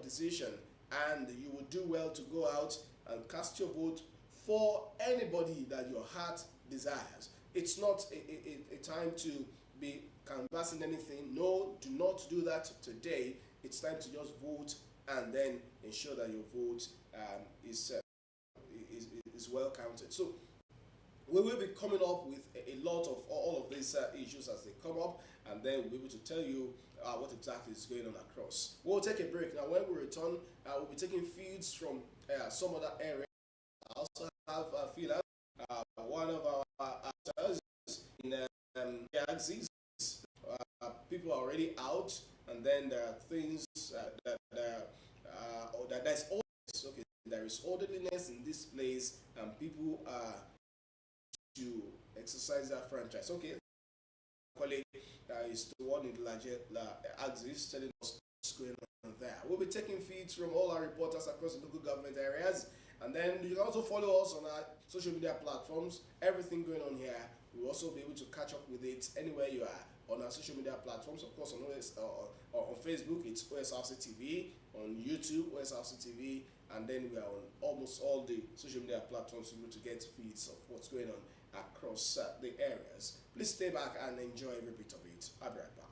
decision, and you will do well to go out and cast your vote for anybody that your heart desires. It's not a time to be canvassing anything. No, do not do that today. It's time to just vote and then ensure that your vote is well counted. So we will be coming up with a lot of all of these issues as they come up, and then we'll be able to tell you what exactly is going on across. We'll take a break. Now, when we return, we'll be taking feeds from some other areas. I also have Phila, one of our actors in Axis. People are already out, and then there are things that's orderliness. Okay, there is orderliness in this place, and people are to exercise that franchise. Okay, colleague is the one in the larger Axis telling us what's going on there. We'll be taking feeds from all our reporters across the local government areas, and then you can also follow us on our social media platforms. Everything going on here, we'll also be able to catch up with it anywhere you are on our social media platforms. Of course, on Facebook, it's Osrc TV. On YouTube, Osrc TV, and then we are on almost all the social media platforms to get feeds of what's going on across the areas. Please stay back and enjoy every bit of it. I'll be right back.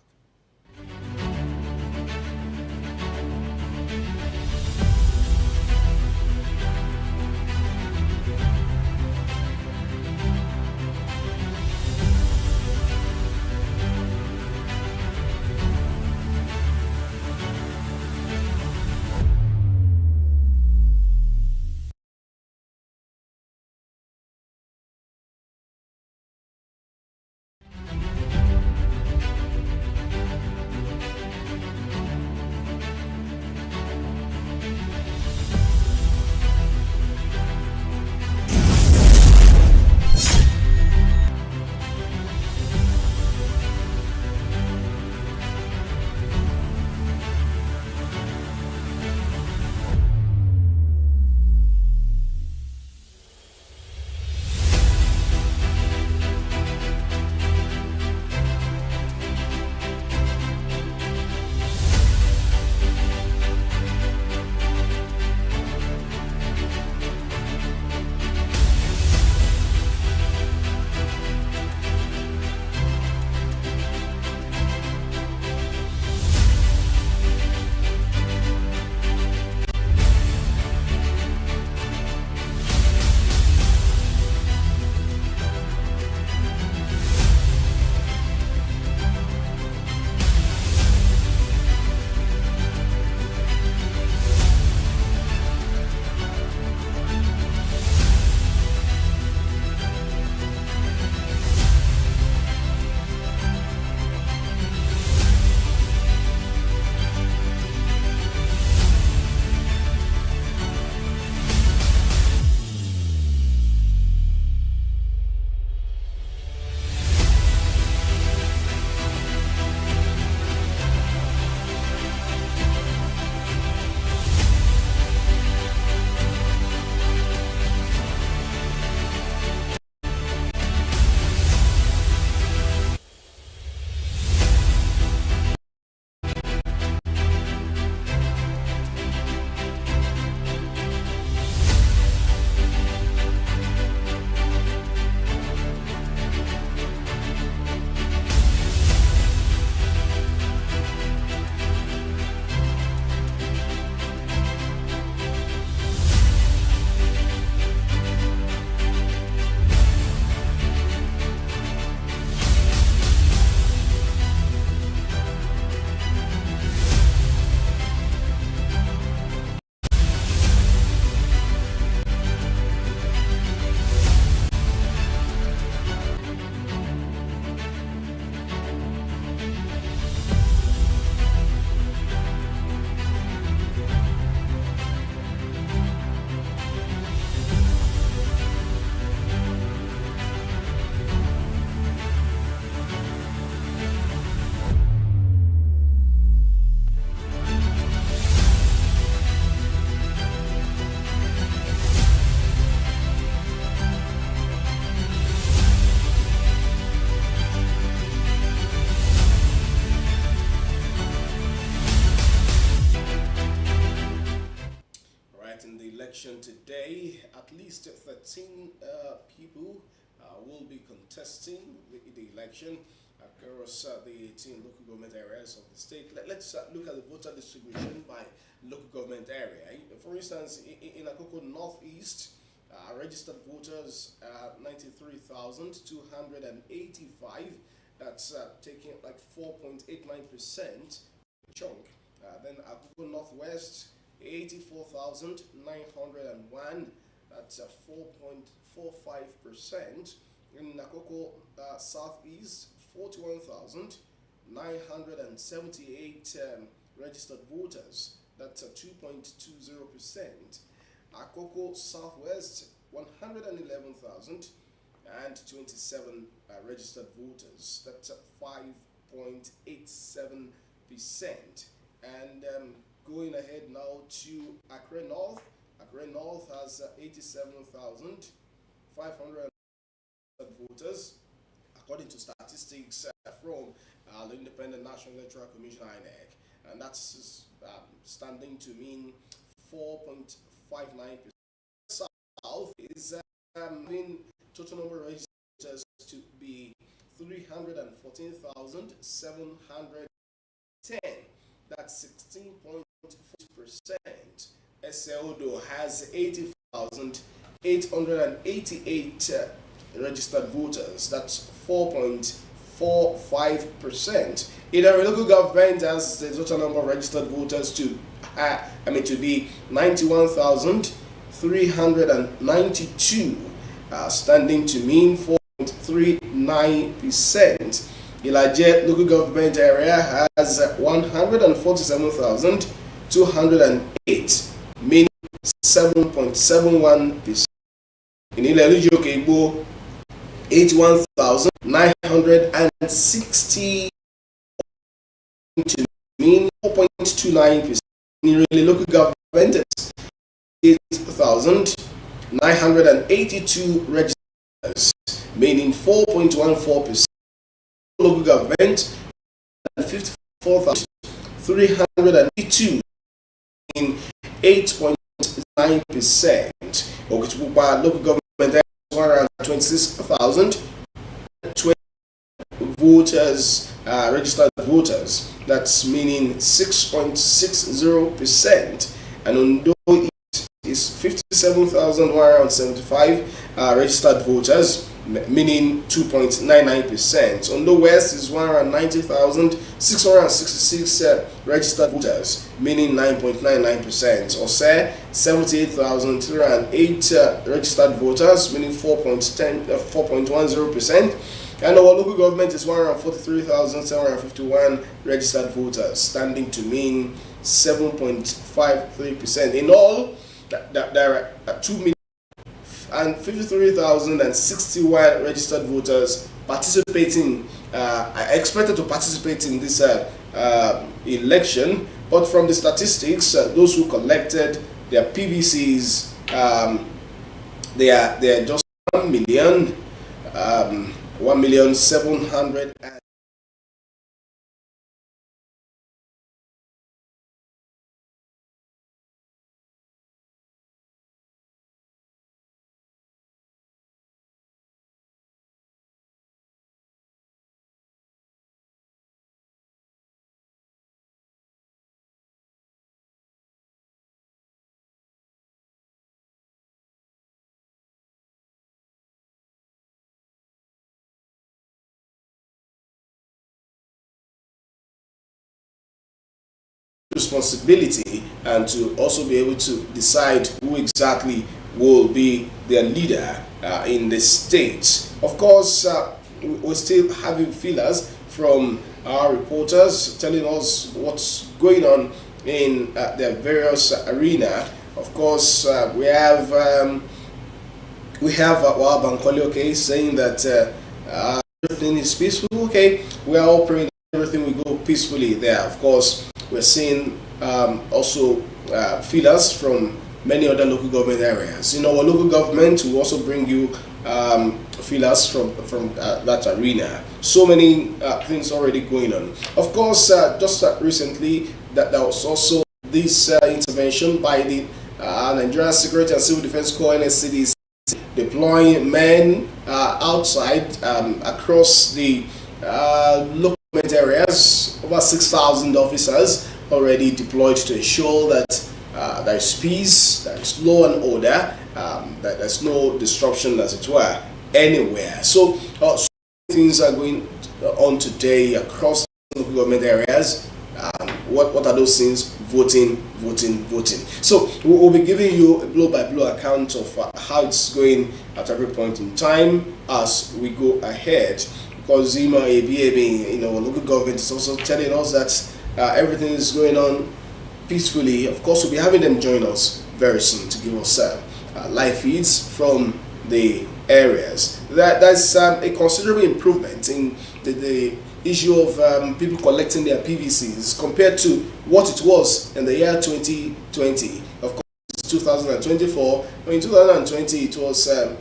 election today. At least 13 people will be contesting the election across the 18 local government areas of the state. Let's look at the voter distribution by local government area. For instance, in Akoko Northeast, registered voters 93,285. That's taking like 4.89% chunk. Then Akoko Northwest, 84,901. That's 4.45%. In Akoko Southeast, 41,978 registered voters. That's 2.20%. Akoko Southwest, 111,027 registered voters. That's 5.87%. And going ahead now to Accra North. Accra North has 87,500 voters, according to statistics from the Independent National Electoral Commission (INEC), and that's standing to mean 4.59%. South is having total number of registered voters to be 314,710. That's 16.4%. Ondo has 80,888 registered voters. That's 4.45%. Either local government has the total number of registered voters to be 91,392, standing to mean 4.39%. Ilaje local government area has 147,208, meaning 7.71%. In Ilelu Kegbo, 81,960, to mean 4.29%. In really local government, 8,982 registers, meaning 4.14%. Local government, 54,382, in 8.9%. Local government around 26,020 voters, registered voters. That's meaning 6.60%. And Ondo is 57,175 registered voters, meaning 2.99%. Ondo West is 190,666 registered voters, meaning 9.99%. Osrc, 78,308 registered voters, meaning 4.10% And our local government is 143,751 registered voters, standing to mean 7.53%. In all, there are 2,053,061 registered voters participating, expected to participate in this election. But from the statistics, those who collected their PVCs, they are just 1,700,000. Responsibility and to also be able to decide who exactly will be their leader in the state. Of course, we're still having feelers from our reporters telling us what's going on in their various arena. Of course, we have Bankole, okay, saying that everything is peaceful. Okay, we are all praying that everything will go peacefully there. Of course, we're seeing also feelers from many other local government areas. In our local government, we also bring you feelers from that arena. So many things already going on. Of course, just recently, there was also this intervention by the Nigerian Security and Civil Defense Corps (NSCDC) deploying men outside across the local government areas. Over 6,000 officers already deployed to ensure that there is peace, there is law and order, that there's no disruption, as it were, anywhere. So, so things are going on today across local government areas. What are those things? Voting. So we'll be giving you a blow-by-blow account of how it's going at every point in time as we go ahead. Because local government is also telling us that everything is going on peacefully. Of course, we'll be having them join us very soon to give us live feeds from the areas. That's a considerable improvement in the issue of people collecting their PVCs compared to what it was in the year 2020. Of course, it's 2024. In 2020, it was a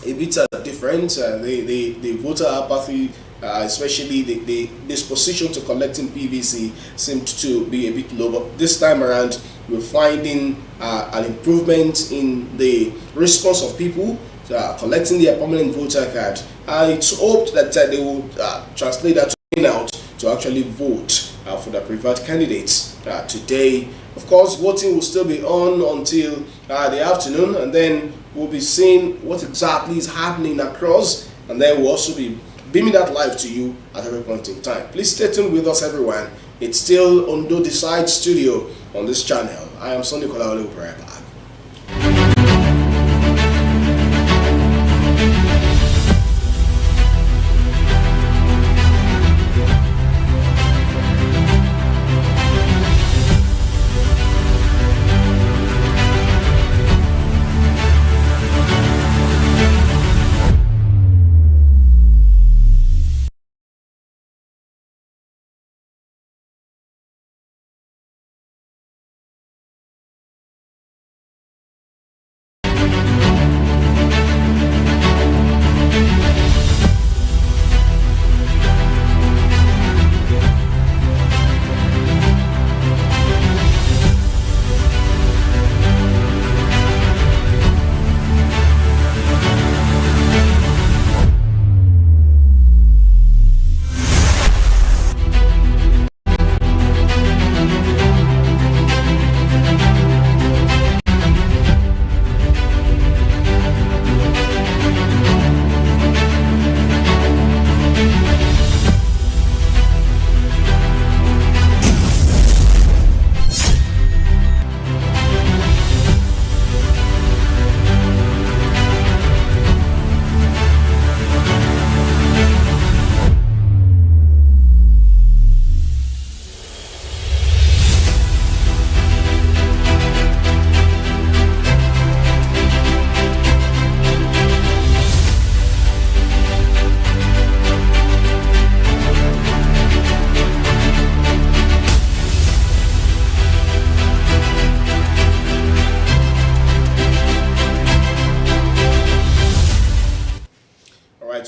bit different. The voter apathy, especially the disposition to collecting PVC, seemed to be a bit low. But this time around, we're finding an improvement in the response of people collecting their permanent voter card. It's hoped that they will translate that to out to actually vote for the preferred candidates today. Of course, voting will still be on until the afternoon, and then we'll be seeing what exactly is happening across, and then we'll also be beaming that live to you at every point in time. Please stay tuned with us, everyone. It's still Ondo Decide Studio on this channel. I am Sunday Kolawole Upareba.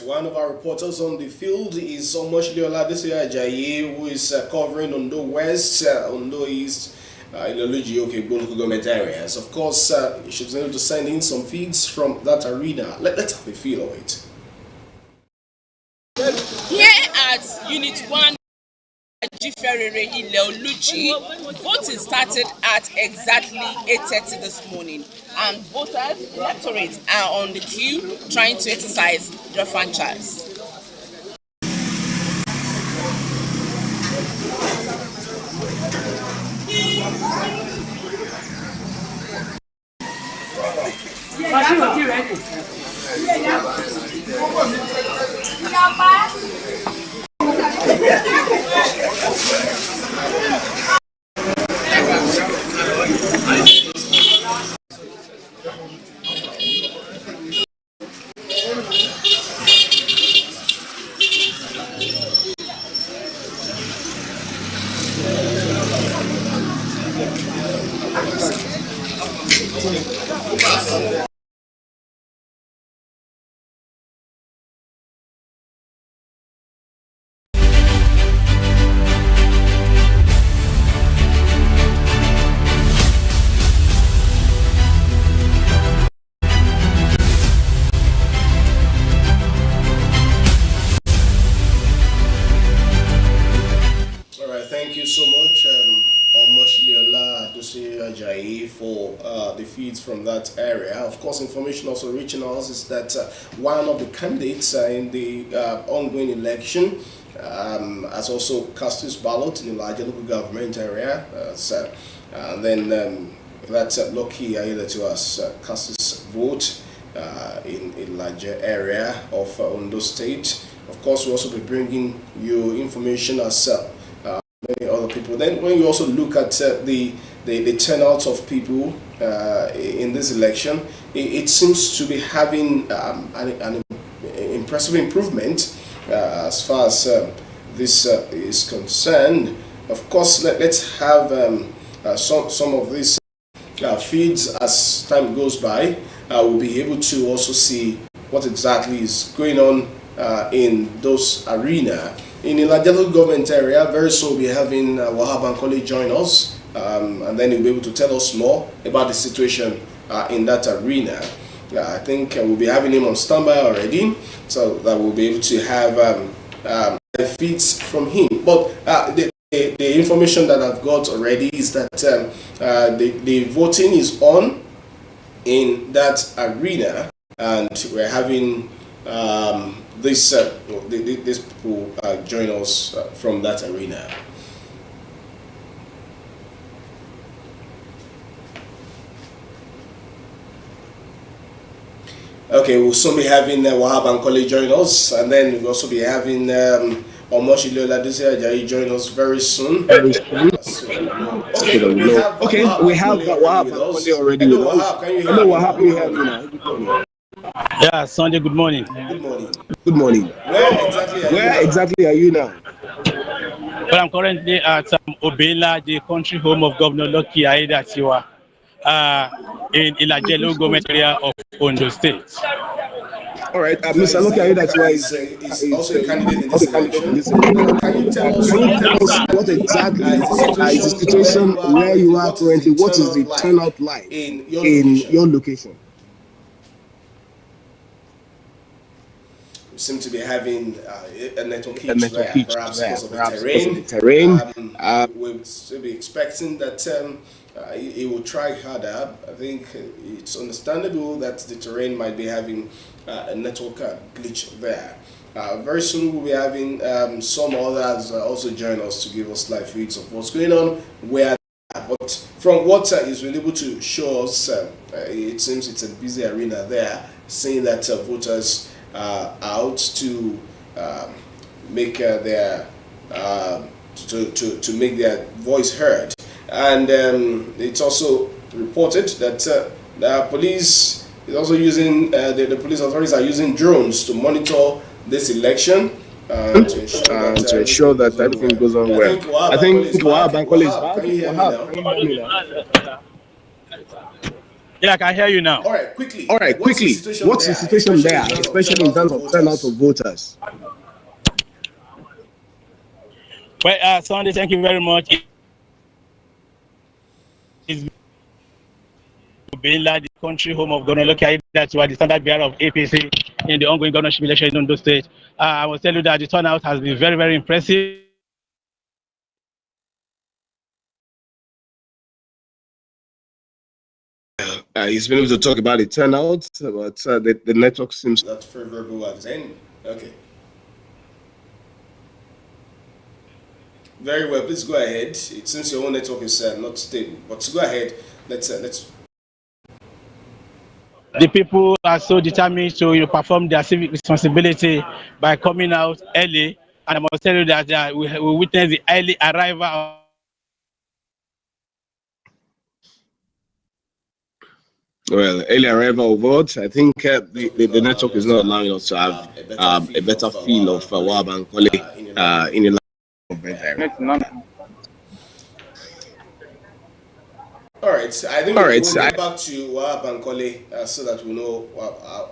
One of our reporters on the field is Omoshiliola Ajayi, who is covering Ondo West, Ondo East, Iloluji, local government areas. Of course, she's able to send in some feeds from that arena. Let's have a feel of it. Here at Unit 1, Iloluji, voting started at exactly 8:30 this morning, and voters, electorate, are on the queue trying to exercise their franchise. Ajayi for the feeds from that area. Of course, information also reaching us is that one of the candidates in the ongoing election has also cast his ballot in the larger local government area. And then that's Lucky Aida to us cast his vote in a larger area of Ondo State. Of course, we'll also be bringing you information as many other people. Then when you also look at the turnout of people in this election, it seems to be having an impressive improvement as far as this is concerned. Of course, let's have some of these feeds as time goes by. We'll be able to also see what exactly is going on in those arena. In the Lajalo government area, very soon we'll be having Wahab Bankole join us, and then he'll be able to tell us more about the situation in that arena. I think we'll be having him on standby already, so that we'll be able to have feeds from him. But the information that I've got already is that the voting is on in that arena, and we're having these people join us from that arena. Okay, we'll soon be having Wahab Bankole join us, and then we'll also be having Omoshile Ajayi join us very soon. We have Wahab Bankole already with us. Wahab, can you hear Hello, me Wahab, now? can you hear me now? Yeah, Sunday, good morning. Good morning. Good morning. Where exactly are you now? Well, I'm currently at Obela, the country home of Governor Lucky Aida Tiwa, in Ilajelo government area of Ondo State. All right, Mr. Lucky Aida Tiwa is also a candidate in this election. Can you tell us what exactly is the situation where you are currently? What is the turnout like in your location? We seem to be having a network hitch there, perhaps because of the terrain. We'll still be expecting that he will try harder. I think it's understandable that the terrain might be having a network glitch there. Very soon we'll be having some others also join us to give us live feeds of what's going on, where. But from what he's been able to show us, it seems it's a busy arena there, saying that voters out to make their to make their voice heard, and it's also reported that the police is also using the police authorities are using drones to monitor this election to ensure that everything goes on well. I think Wahab Bankole is back. Can you hear me now? Yeah, I can hear you now. All right, quickly. What's the situation there, especially in terms of turnout of voters? Well, Sunday, thank you very much. It's been like the country home of Governor Lucky Aida Tiwa, the standard bearer of APC in the ongoing governorship election in Ondo State. I will tell you that the turnout has been very, very impressive. He's been able to talk about the turnout, but the network seems not favorable at the end. Okay. Very well. Please go ahead. It seems your own network is not stable, but go ahead. Let's. The people are so determined to perform their civic responsibility by coming out early, and I must tell you that we witnessed the early arrival of early arrival of votes. I think the network is not allowing us to have a better feel of Wahab Bankole in the government area. All right, I think we'll get back to Wahab Bankole so that we know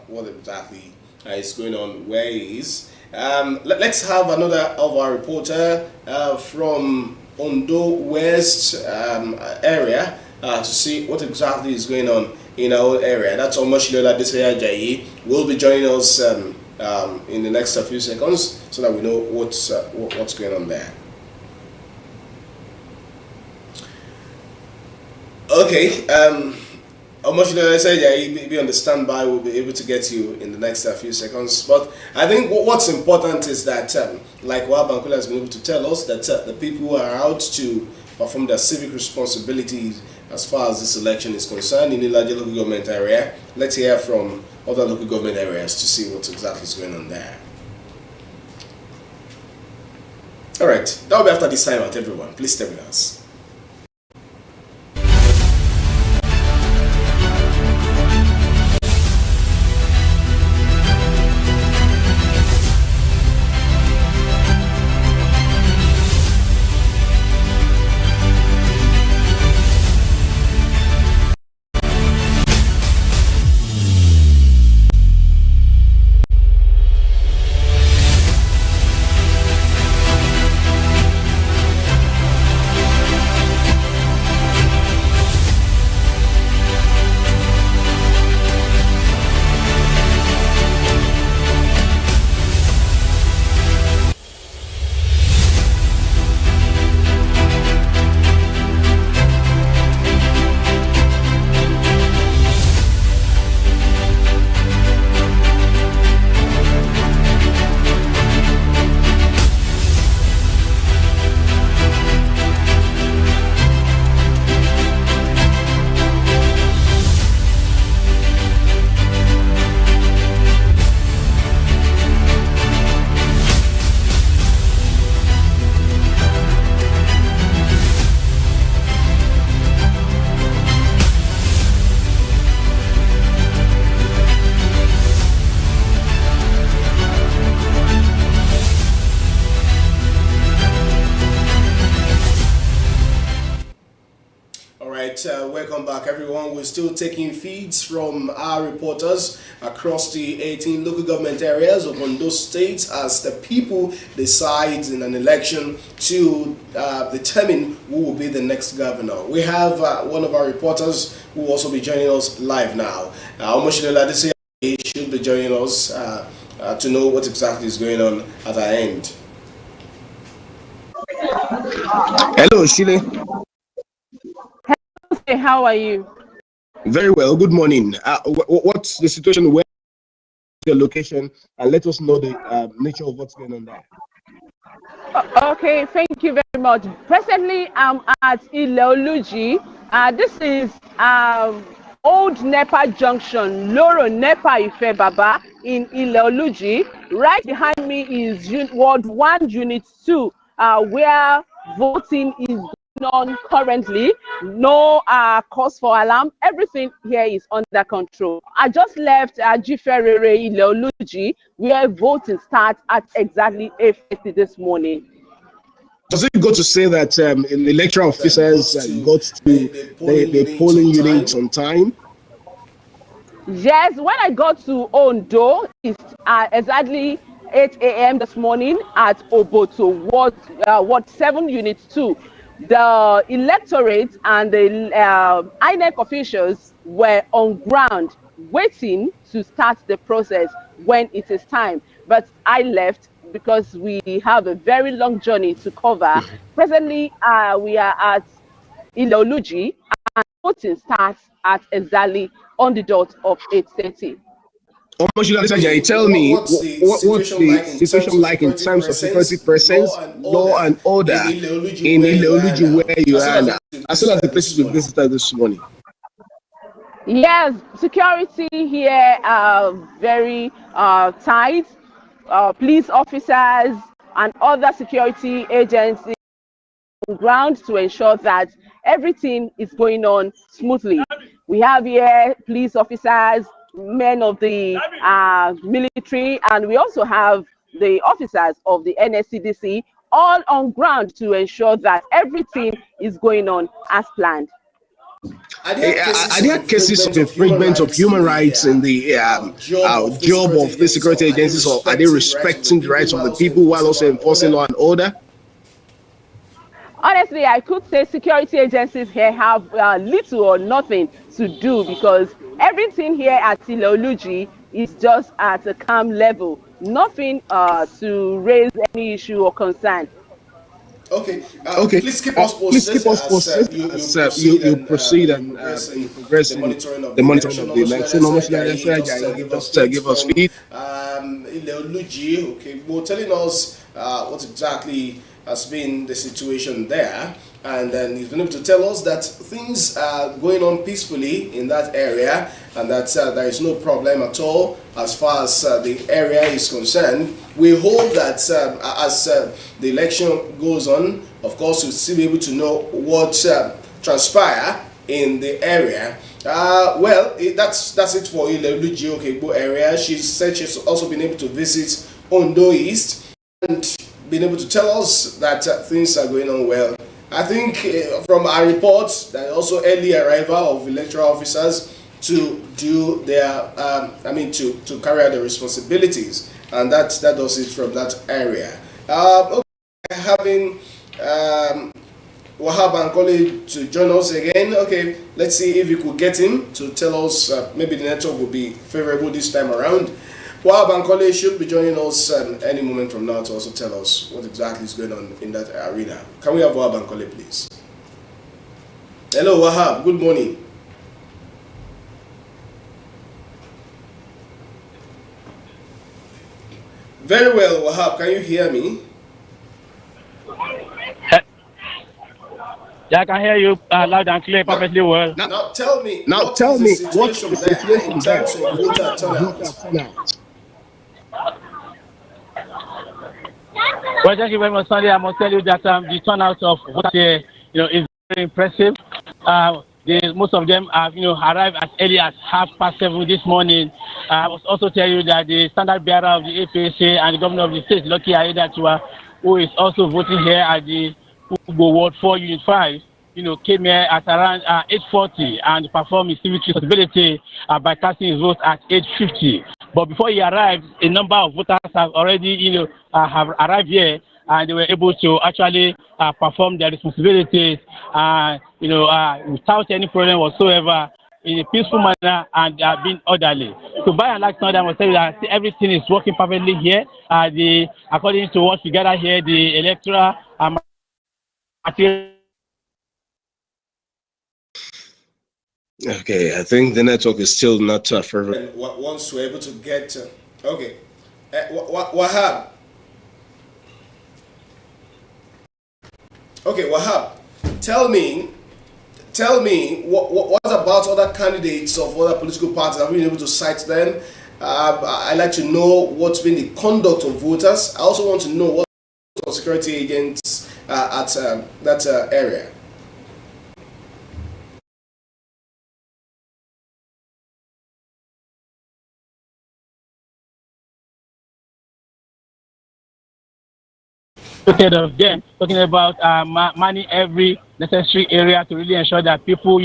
what exactly is going on, where he is. Let's have another of our reporter from Ondo West area to see what exactly is going on in our own area. That's Omoshile Ajayi will be joining us in the next few seconds so that we know what's going on there. Okay. Almost, I said, yeah, be on the standby. We'll be able to get you in the next few seconds. But I think what's important is that, like what Bankula has been able to tell us, that the people who are out to perform their civic responsibilities as far as this election is concerned in the larger local government area. Let's hear from other local government areas to see what exactly is going on there. All right, that will be after this time out, everyone. Please stay with us. Welcome back, everyone. We're still taking feeds from our reporters across the 18 local government areas of Ondo State as the people decide in an election to determine who will be the next governor. We have one of our reporters who will also be joining us live now. Omoshidola Adesanya should be joining us to know what exactly is going on at our end. Hello, Shile. Hey, how are you? Very well. Good morning. What's the situation? Where the location? And let us know the nature of what's going on there. Okay, thank you very much. Presently, I'm at Ileoluji. This is Old Nepa Junction, Loro Nepa Ife Baba in Ileoluji. Right behind me is Ward 1, Unit 2, where voting is going on currently. No cause for alarm. Everything here is under control. I just left Jiferere Ileoluji, where voting starts at exactly 8:30 this morning. Does it go to say that electoral officers got to the polling units on time? Yes, when I got to Ondo, it's exactly 8 a.m. this morning at Oboto, Ward 7, Unit 2. The electorate and the INEC officials were on ground waiting to start the process when it is time. But I left because we have a very long journey to cover. Presently, we are at Ileoluji, and voting starts at exactly on the dot of 8:30. Tell me, what's the situation like in terms of security presence, law and order in Ileoluji where you are now, as well as the places we visited this morning? Yes, security here are very tight. Police officers and other security agencies on ground to ensure that everything is going on smoothly. We have here police officers, men of the military, and we also have the officers of the NSCDC all on ground to ensure that everything is going on as planned. Are there cases of infringement of human rights in the job of the security agencies, or are they respecting the rights of the people while also enforcing law and order? Honestly, I could say security agencies here have little or nothing to do because everything here at Ileoluji is just at a calm level. Nothing to raise any issue or concern. Okay. Okay. Please keep us Please keep posted us as posted you as proceed you and proceed you and progress you in progress the in monitoring of the the monitoring election. of the Almost election. Almost like I said, just give us just feed give us from feed. Ileoluji. Okay, well, telling us what exactly has been the situation there. And then he's been able to tell us that things are going on peacefully in that area and that there is no problem at all as far as the area is concerned. We hope that as the election goes on, of course, we'll still be able to know what transpire in the area. That's it for Ileoluji Okegbo area. She said she's also been able to visit Ondo East and been able to tell us that things are going on well. I think from our reports, there also early arrival of electoral officers to do their, to carry out their responsibilities, and that does it from that area. Okay, having Wahab and Kole to join us again. Okay, let's see if you could get him to tell us. Maybe the network will be favorable this time around. Wahab and Kole should be joining us any moment from now to also tell us what exactly is going on in that arena. Can we have Wahab and Kole, please? Hello, Wahab. Good morning. Very well, Wahab. Can you hear me? Yeah, I can hear you loud and clear, perfectly well. Now tell me, what Tell is the me what situation the there in situation there terms of voter turnout? Well, thank you very much, Sunday. I must tell you that the turnout of voters here, is very impressive. Most of them have, arrived as early as 7:30 this morning. I must also tell you that the standard bearer of the APC and the governor of the state, Lucky Aiyedatiwa, who is also voting here at the Ugbo Ward 4, Unit 5, came here at around 8:40 and performed his civic responsibility by casting his vote at 8:50. But before he arrived, a number of voters have already, have arrived here, and they were able to actually perform their responsibilities, without any problem whatsoever, in a peaceful manner and being orderly. So by and large, I must tell you that everything is working perfectly here. According to what we gather here, the electoral material. Okay, I think the network is still not favorable. And once we're able to get, okay, Wahab. Okay, Wahab, tell me, what about other candidates of other political parties? Have you been able to cite them? I'd like to know what's been the conduct of voters. I also want to know what security agents at that area. Of them talking about manning every necessary area to really ensure that people,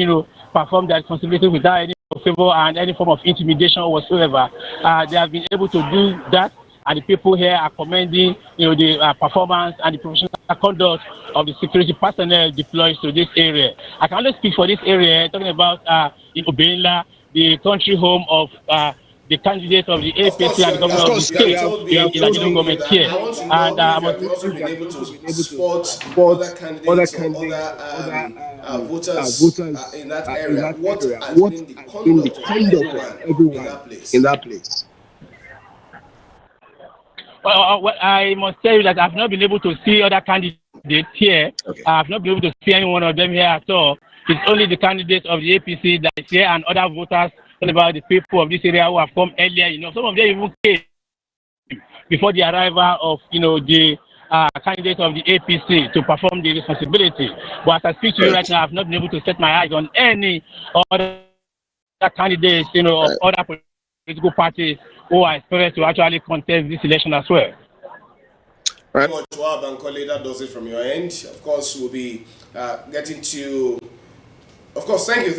perform their responsibility without any favor and any form of intimidation whatsoever. They have been able to do that, and the people here are commending, the performance and the professional conduct of the security personnel deployed to this area. I can only speak for this area, talking about Obinla, the country home of the candidate of the APC and the governor of the state in Iladino government here. And have you also been able to support other candidates or other voters in that area? What has been the conduct of everyone in that place? Well, I must tell you that I've not been able to see other candidates here. Okay. I've not been able to see any one of them here at all. It's only the candidate of the APC that is here and other voters about the people of this area who have come earlier. Some of them even came before the arrival of, the candidate of the APC to perform the responsibility. But as I speak to you right now, I've not been able to set my eyes on any other candidates, of other political parties who are expected to actually contest this election as well. Right. That does it from your end. Of course, we'll be getting to. Of course, thank you.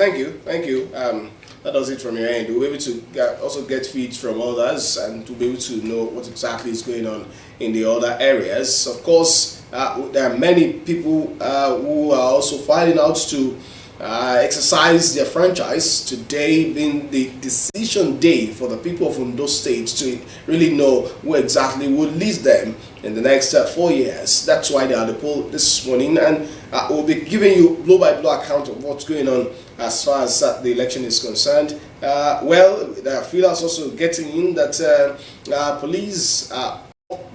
That does it from your end. We'll be able to also get feeds from others and to be able to know what exactly is going on in the other areas. Of course, there are many people who are also filing out to exercise their franchise, today being the decision day for the people of Ondo State to really know who exactly would lead them in the next 4 years. That's why they are the poll this morning, and we'll be giving you blow-by-blow account of what's going on as far as the election is concerned. Well, there are feelers also getting in that police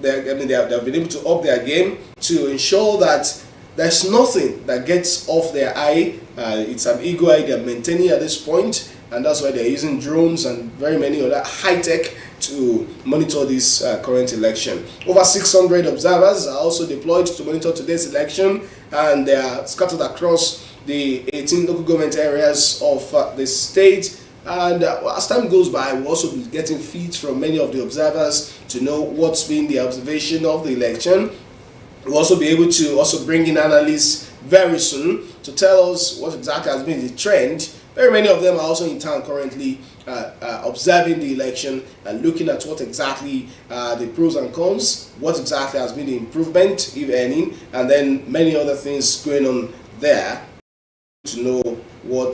they have been able to up their game to ensure that there's nothing that gets off their eye. It's an eagle eye they're maintaining at this point, and that's why they're using drones and very many other high-tech to monitor this current election. Over 600 observers are also deployed to monitor today's election, and they are scattered across the 18 local government areas of the state. And as time goes by, we'll also be getting feeds from many of the observers to know what's been the observation of the election. We'll also be able to also bring in analysts very soon to tell us what exactly has been the trend. Very many of them are also in town currently observing the election and looking at what exactly the pros and cons, what exactly has been the improvement, if any, and then many other things going on there to know what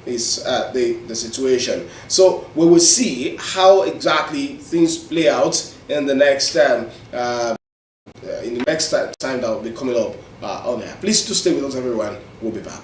is the situation. So we will see how exactly things play out in the next time that will be coming up on air. Please do stay with us, everyone. We'll be back.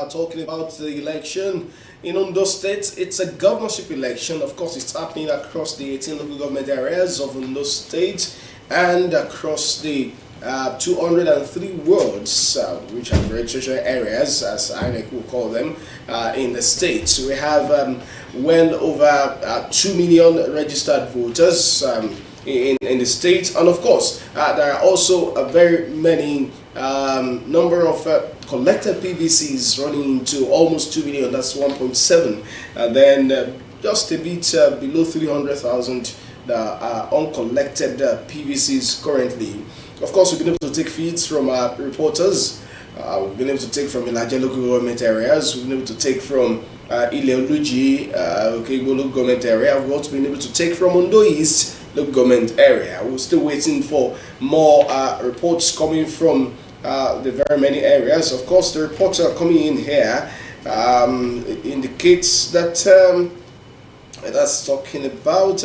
talking about the election in Ondo State. It's a governorship election. Of course, it's happening across the 18 local government areas of Ondo State and across the 203 wards, which are registration areas, as INEC will call them, in the state. We have well over 2 million registered voters in the state, and of course, there are also a very many number of collected PVCs running into almost 2 million. That's 1.7, and then just a bit below 300,000 uncollected PVCs currently. Of course, we've been able to take feeds from our reporters. We've been able to take from Ilaje local government areas. We've been able to take from Ileoluji, local government area. We've also been able to take from Ondo East local government area. We're still waiting for more reports coming from the very many areas. Of course, the reports are coming in here. It indicates that that's talking about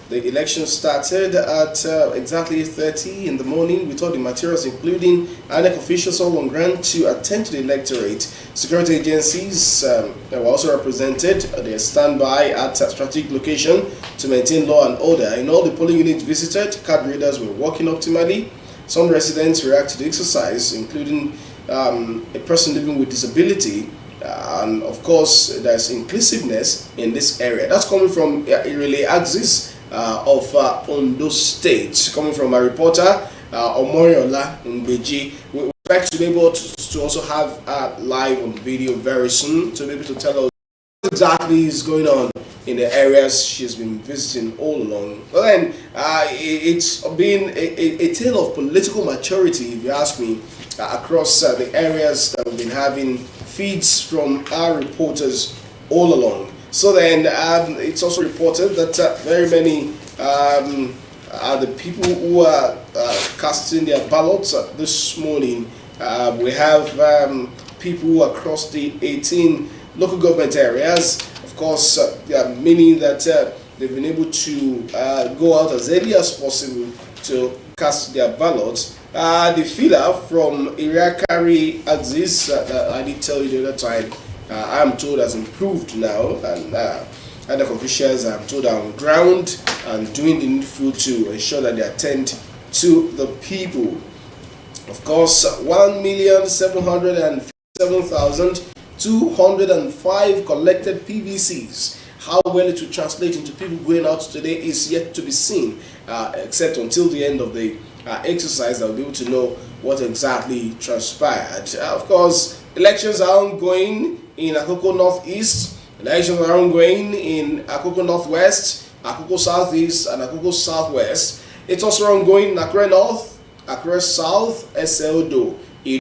the election started at exactly 8:30 in the morning with all the materials, including INEC officials all on ground to attend to the electorate. Security agencies that were also represented. They stand by at a strategic location to maintain law and order. In all the polling units visited, card readers were working optimally. Some residents react to the exercise, including a person living with disability. And of course, there's inclusiveness in this area. That's coming from Irele Axis of Ondo State, coming from a reporter, Omoriola Ngbeji. We expect to be able to also have live on video very soon to be able to tell us what exactly is going on in the areas she's been visiting all along. Well then, it's been a tale of political maturity, if you ask me, across the areas that we've been having feeds from our reporters all along. So then, it's also reported that very many are the people who are casting their ballots this morning. We have people across the 18 local government areas. Of course, meaning that they've been able to go out as early as possible to cast their ballots. The filler from Iriakari Axis, I did tell you the other time, I am told has improved now, and the officials I'm told are on ground and doing the needful to ensure that they attend to the people. Of course, 1,757,205 collected PVCs. How well it will translate into people going out today is yet to be seen, except until the end of the exercise I'll be able to know what exactly transpired. Of course, elections are ongoing in Akoko Northeast, elections are ongoing in Akoko Northwest, Akoko Southeast, and Akoko Southwest. It's also ongoing in Akure North, Akure South, Ondo, Ire,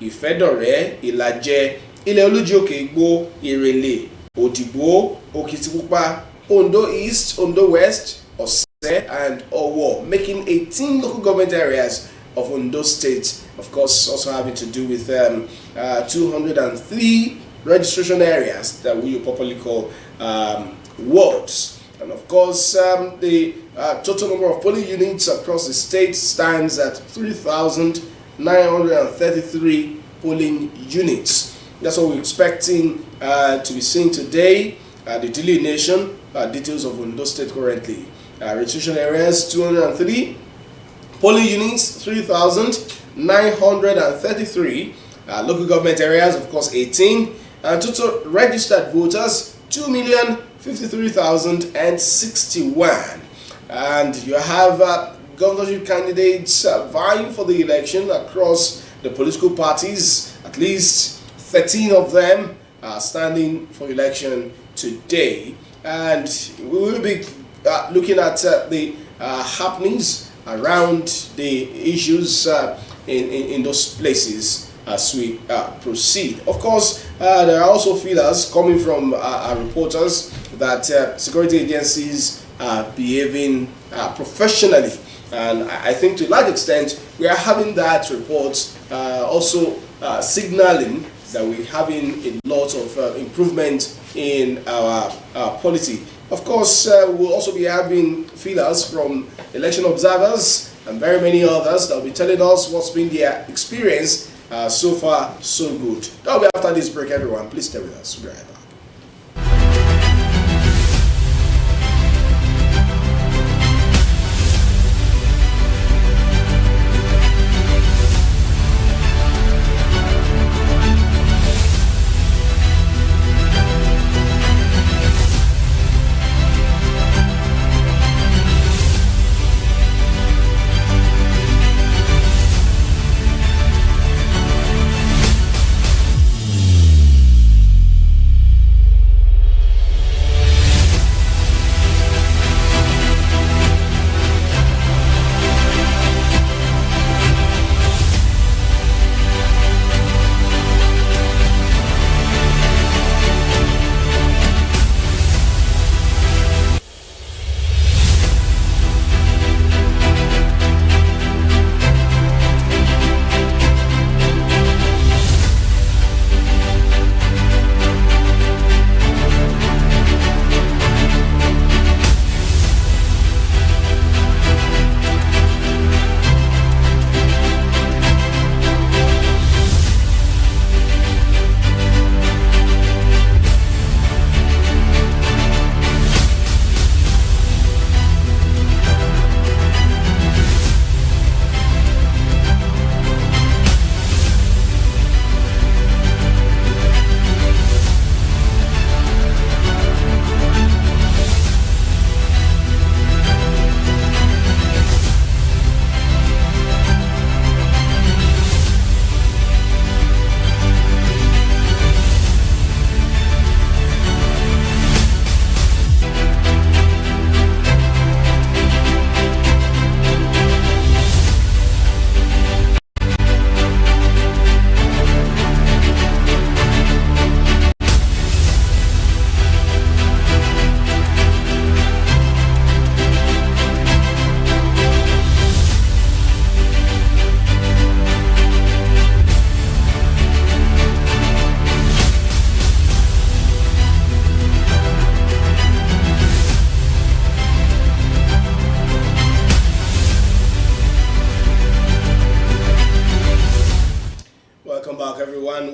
Ifedore, Ilaje, Ileoluji Okigbo, Irele, Odigbo, Okitipupa, Ondo East, Ondo West, Ose, and Owo, making 18 local government areas of Ondo State. Of course, also having to do with 203 registration areas that we properly call wards. And of course, the total number of polling units across the state stands at 3,933 polling units. That's what we're expecting to be seen today. The delineation details of Ondo State currently. Registration areas 203, polling units 3,933, local government areas of course 18, and total registered voters 2,053,061. And you have governorship candidates vying for the election across the political parties. At least 13 of them are standing for election today, and we will be looking at the happenings around the issues in those places as we proceed. Of course, there are also feelers coming from our reporters that security agencies are behaving professionally, and I think to a large extent we are having that report also signaling that we're having a lot of improvement in our polity. Of course, we'll also be having feelers from election observers and very many others that will be telling us what's been their experience So far, so good. That'll be after this break, everyone. Please stay with us. We'll be right back.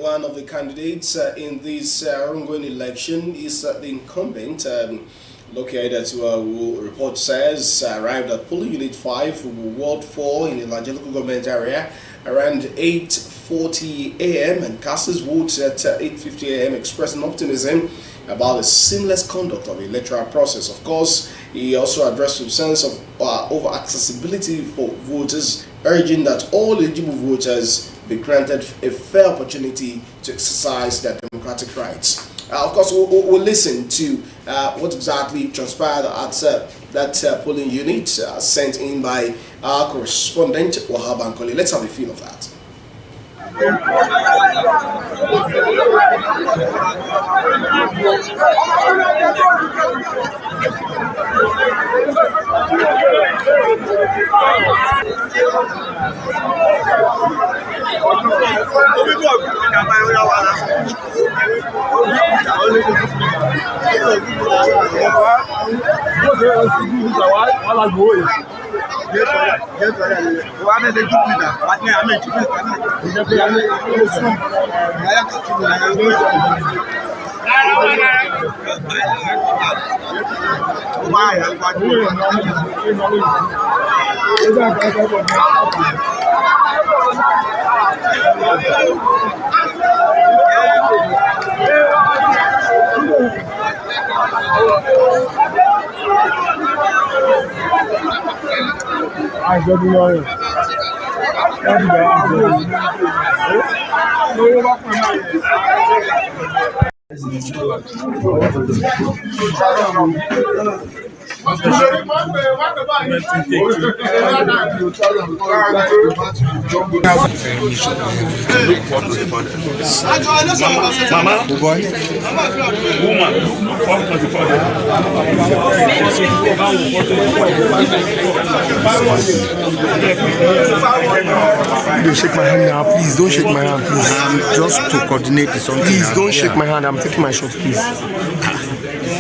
One of the candidates in this ongoing election is the incumbent. Located who report says arrived at polling unit 5, Ward 4 in the Nigeria local government area around 8:40 a.m. and cast his votes at 8:50 a.m. expressing optimism about the seamless conduct of the electoral process. Of course, he also addressed concerns of over accessibility for voters, urging that all eligible voters be granted a fair opportunity to exercise their democratic rights. Of course, we'll listen to what exactly transpired at that polling unit sent in by our correspondent, Wahab Ankoli. Let's have a feel of that. Mama, boy, woman, don't shake my hand now, please. Don't shake my hand, please. Just to coordinate something. Please don't shake my hand. I'm taking my shot, please.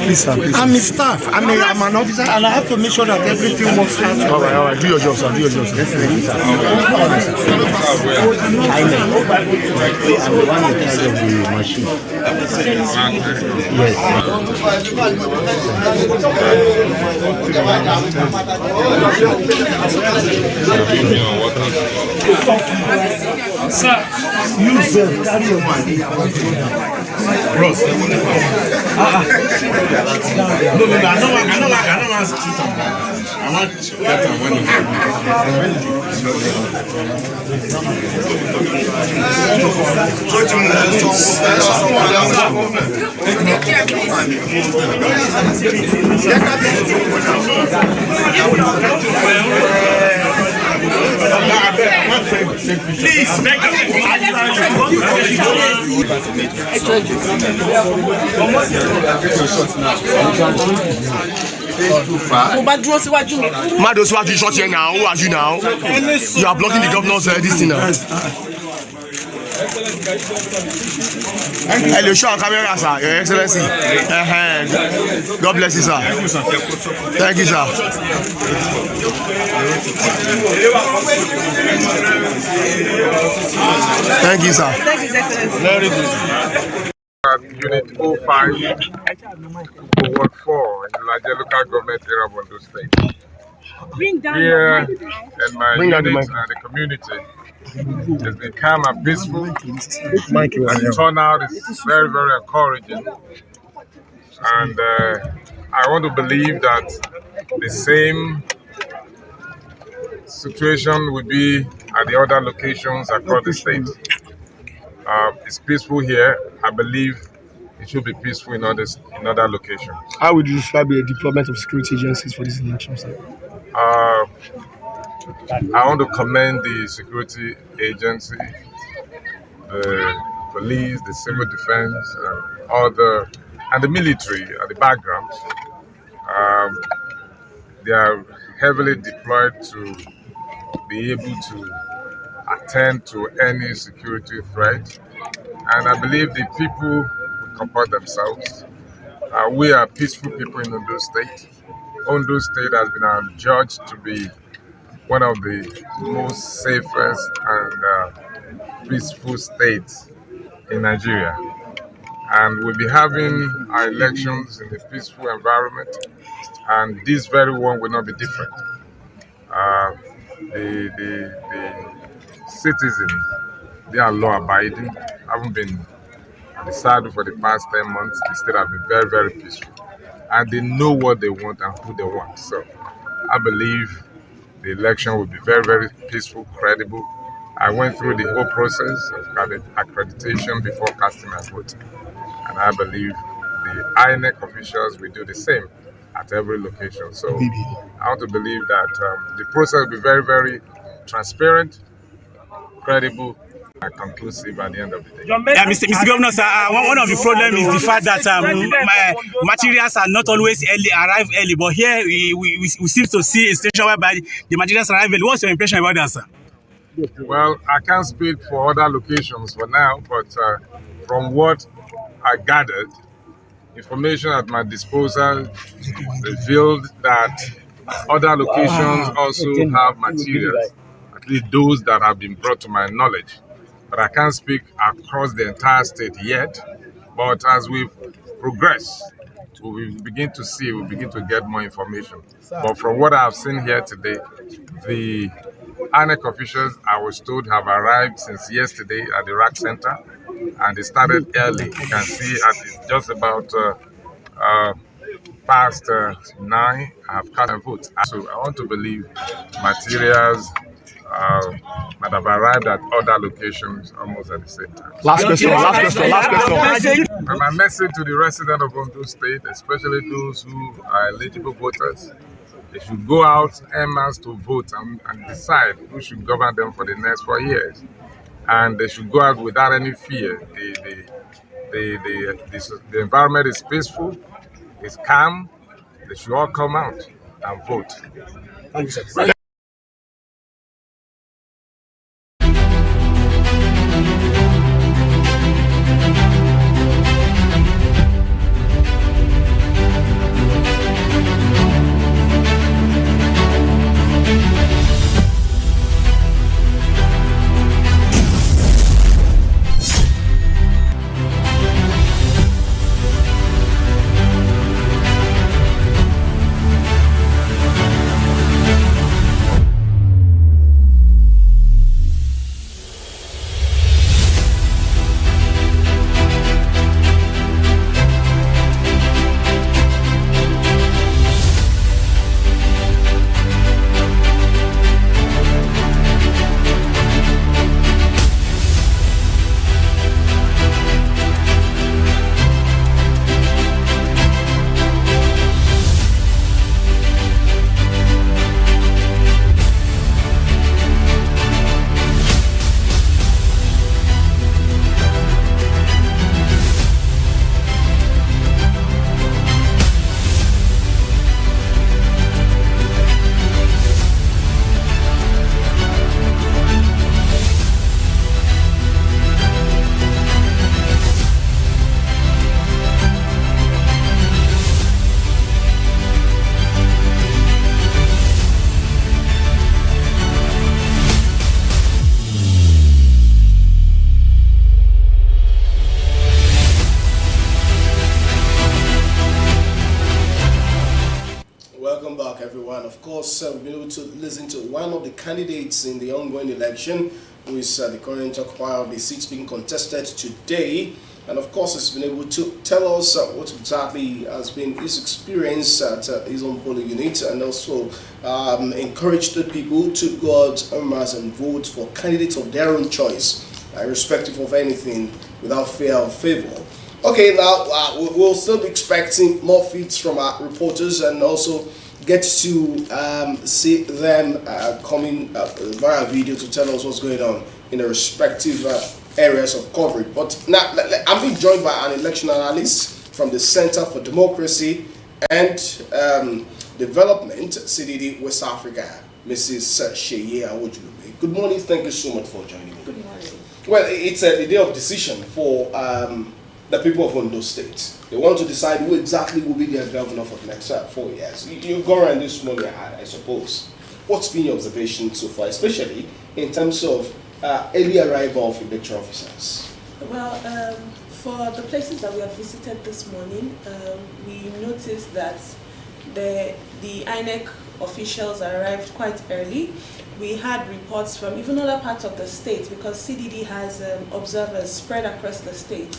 Please, sir. Please. I'm his staff. I'm an officer, and I have to make sure that everything works out. All right. Do your job, sir. Do your job, sir. I'm the one in charge of the machine. Yes. Sir, you sir, carry your money. Ross. No, I don't want to sit on that. I want to get on when please, make Mado Swati shot here now. Who are you now? You are blocking the governor's this thing now. Hello, show on camera, sir. Your Excellency. God bless you, sir. Thank you, sir. Thank you, sir. Thank you, Excellency. Very good. Unit 05 Ward 4 in the larger local government area of Ondo State. Here and my unit and the community has been calm and peaceful, and the turnout is very, very encouraging. And I want to believe that the same situation will be at the other locations across the state. It's peaceful here. I believe it should be peaceful in other locations. How would you describe the deployment of security agencies for this election, sir? I want to commend the security agency, the police, the civil defense, and the military at the background. They are heavily deployed to be able to attend to any security threat, and I believe the people will comport themselves. We are peaceful people in Ondo State. Ondo State has been adjudged to be one of the most safest and peaceful states in Nigeria, and we'll be having our elections in a peaceful environment, and this very one will not be different. The citizens, they are law-abiding, haven't been on the saddle for the past 10 months. The state have been very, very peaceful. And they know what they want and who they want. So I believe the election will be very, very peaceful, credible. I went through the whole process of accreditation before casting my vote. And I believe the INEC officials will do the same at every location. So I want to believe that the process will be very, very transparent, credible, and conclusive at the end of the day. Yeah, Mr. Governor, sir, one of the problems is the fact that materials are not always arrive early, but here we seem to see a situation whereby the materials arrive early. What's your impression about that, sir? Well, I can't speak for other locations for now, but from what I gathered, information at my disposal revealed that other locations also have materials, at least those that have been brought to my knowledge. But I can't speak across the entire state yet. But as we progress, we begin to see, we begin to get more information. But from what I've seen here today, the INEC officials, I was told, have arrived since yesterday at the RAC Center, and they started early. You can see it's just about past 9, I have cast my vote. So I want to believe materials might have arrived at other locations almost at the same time. Last question. And my message to the residents of Ondo State, especially those who are eligible voters, they should go out en masse to vote and decide who should govern them for the next 4 years. And they should go out without any fear. The environment is peaceful, it's calm. They should all come out and vote. Thank you, sir. course, we've been able to listen to one of the candidates in the ongoing election, who is the current occupier of the seats being contested today. And of course, he's been able to tell us what exactly has been his experience at his own polling unit, and also encourage the people to go out en masse and vote for candidates of their own choice, irrespective of anything, without fear or favor. Okay, now we'll still be expecting more feeds from our reporters, and also get to see them coming via video to tell us what's going on in the respective areas of coverage. But now I'm being joined by an election analyst from the Center for Democracy and Development, CDD West Africa, Mrs. Sheye Awojulube. Good morning. Thank you so much for joining me. Good morning. Well, it's a day of decision for the people of Ondo State. They want to decide who exactly will be their governor for the next 4 years. You've gone around this morning, I suppose. What's been your observation so far, especially in terms of early arrival of electoral officers? Well, for the places that we have visited this morning, we noticed that the INEC officials arrived quite early. We had reports from even other parts of the state, because CDD has observers spread across the state.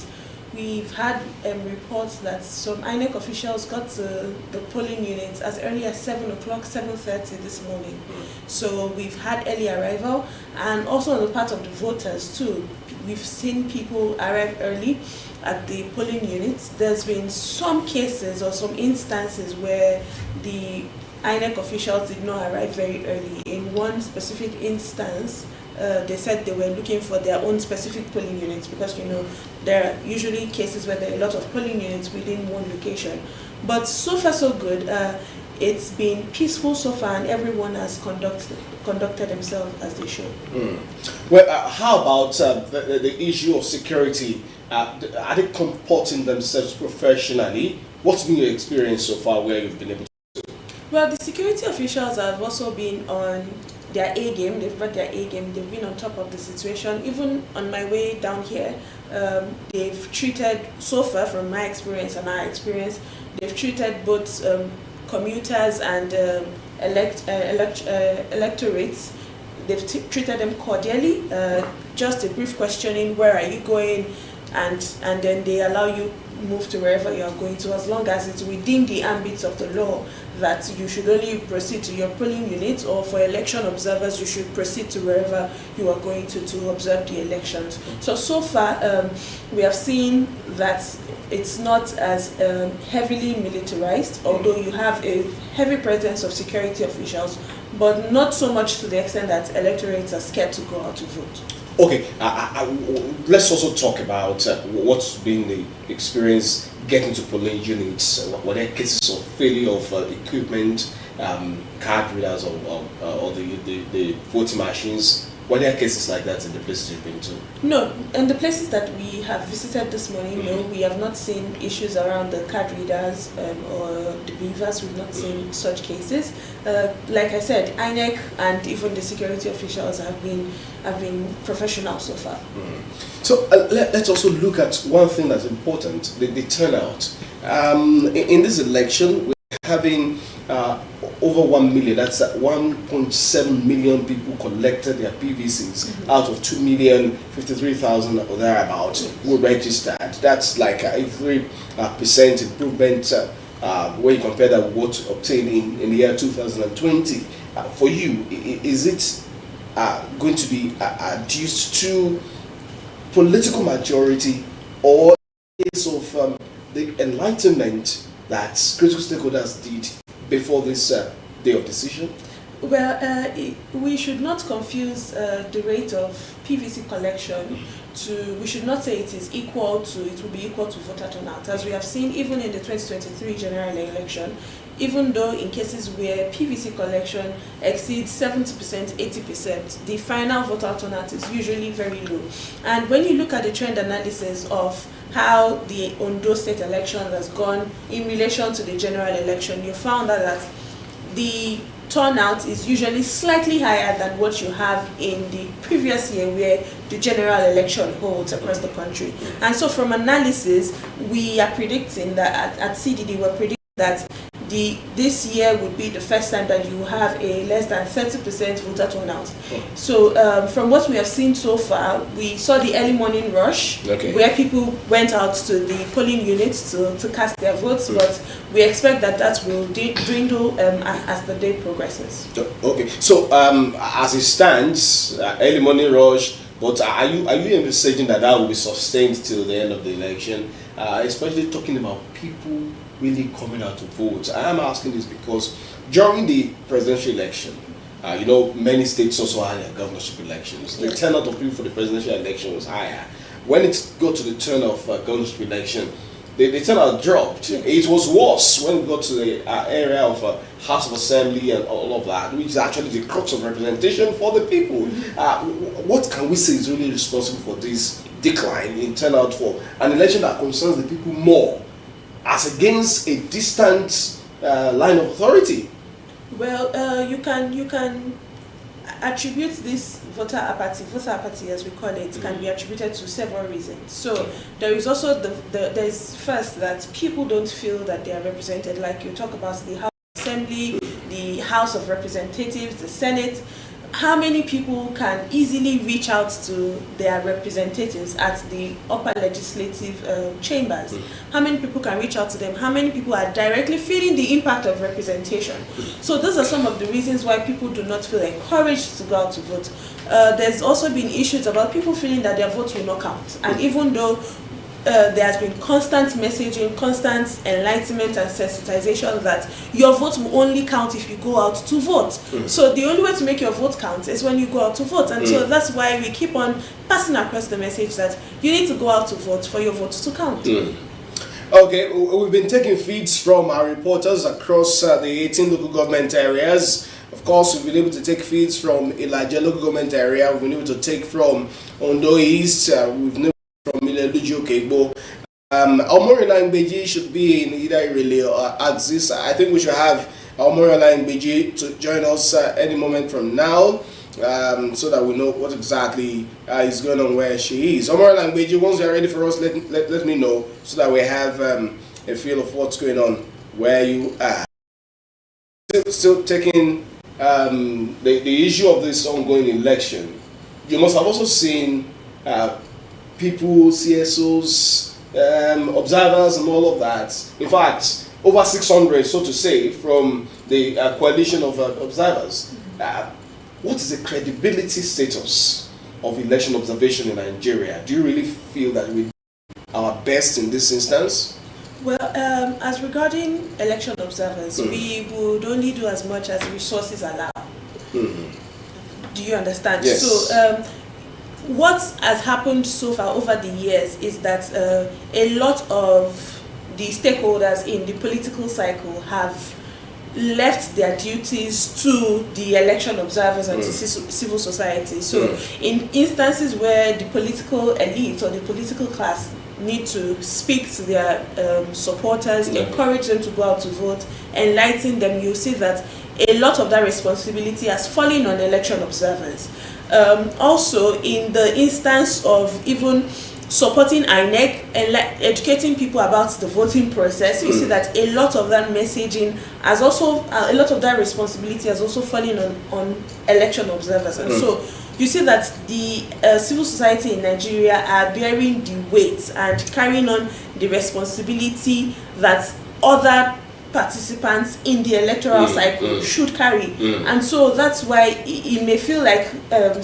We've had reports that some INEC officials got to the polling units as early as 7 o'clock, 7:30 this morning. So we've had early arrival, and also on the part of the voters too. We've seen people arrive early at the polling units. There's been some cases or some instances where the INEC officials did not arrive very early. In one specific instance, they said they were looking for their own specific polling units, because there are usually cases where there are a lot of polling units within one location. But so far so good. It's been peaceful so far, and everyone has conducted themselves as they should. Well, how about the issue of security? Are they comporting themselves professionally? What's been your experience so far where you've been able to? Well, the security officials have also been on their A game. They've brought their A game. They've been on top of the situation. Even on my way down here, they've treated, so far from my experience and our experience, they've treated both commuters and electorates. They've treated them cordially. Just a brief questioning: where are you going? And then they allow you move to wherever you are going to, as long as it's within the ambits of the law, that you should only proceed to your polling unit, or for election observers you should proceed to wherever you are going to observe the elections. So far we have seen that it's not as heavily militarized, although you have a heavy presence of security officials, but not so much to the extent that electorates are scared to go out to vote. Okay, let's also talk about what's been the experience getting to polling units. Were there cases of failure of equipment, card readers, or the voting machines? Were there cases like that in the places you've been to? No, in the places that we have visited this morning, no, we have not seen issues around the card readers or the beavers. We've not seen such cases. Like I said, INEC and even the security officials have been professional so far. So let's also look at one thing that's important: the turnout. In this election, we're having over 1 million, that's 1.7 million people collected their PVCs out of 2,053,000 or thereabouts who registered. That's like a 3% improvement when you compare that with what obtained in the year 2020. For you, is it going to be due to political majority, or case of the enlightenment that critical stakeholders did before this day of decision? Well, we should not confuse the rate of PVC collection to, we should not say it is equal to, it will be equal to voter turnout. As we have seen even in the 2023 general election, even though in cases where PVC collection exceeds 70%, 80%, the final voter turnout is usually very low. And when you look at the trend analysis of how the Ondo state election has gone in relation to the general election, you found out that the turnout is usually slightly higher than what you have in the previous year, where the general election holds across the country. And so from analysis, we are predicting that at CDD, we're predicting that this year would be the first time that you have a less than 30% voter turnout. So from what we have seen so far, we saw the early morning rush where people went out to the polling units to cast their votes, but we expect that will dwindle as the day progresses. Okay, so as it stands, early morning rush, but are you envisaging that will be sustained till the end of the election, especially talking about people really coming out to vote? I am asking this because during the presidential election, many states also had their governorship elections. The turnout of people for the presidential election was higher. When it got to the turn of governorship election, the turnout dropped. It was worse when we got to the area of House of Assembly and all of that, which is actually the crux of representation for the people. What can we say is really responsible for this decline in turnout for an election that concerns the people more, as against a distant line of authority? Well, you can attribute this voter apathy as we call it, can be attributed to several reasons. So there is also there's first that people don't feel that they are represented. Like you talk about the House of Assembly, the House of Representatives, the Senate. How many people can easily reach out to their representatives at the upper legislative chambers? How many people can reach out to them? How many people are directly feeling the impact of representation? So those are some of the reasons why people do not feel encouraged to go out to vote. There's also been issues about people feeling that their votes will not count. And even though there has been constant messaging, constant enlightenment and sensitization that your vote will only count if you go out to vote. So the only way to make your vote count is when you go out to vote. And so that's why we keep on passing across the message that you need to go out to vote for your vote to count. Okay, we've been taking feeds from our reporters across the 18 local government areas. Of course, we've been able to take feeds from Elijah local government area. We've been able to take from Ondo East. We've been from Ileluji Okegbo. Omoriola Ngbeji should be in either Irele or Axis. I think we should have Omoriola Ngbeji to join us any moment from now, so that we know what exactly is going on where she is. Omoriola Ngbeji, once you're ready for us, let me know so that we have a feel of what's going on where you are. Still taking the issue of this ongoing election, you must have also seen people, CSOs, observers and all of that. In fact, over 600, so to say, from the coalition of observers. What is the credibility status of election observation in Nigeria? Do you really feel that we do our best in this instance? Well, as regarding election observers, we would only do as much as resources allow. Do you understand? Yes. So, what has happened so far over the years is that a lot of the stakeholders in the political cycle have left their duties to the election observers and to civil society. So in instances where the political elite or the political class need to speak to their supporters, encourage them to go out to vote, enlighten them, you see that a lot of that responsibility has fallen on election observers. Also, in the instance of even supporting INEC and educating people about the voting process, you see that a lot of that messaging has also, a lot of that responsibility has also fallen on election observers. And so you see that the civil society in Nigeria are bearing the weight and carrying on the responsibility that other participants in the electoral cycle should carry. And so that's why it may feel like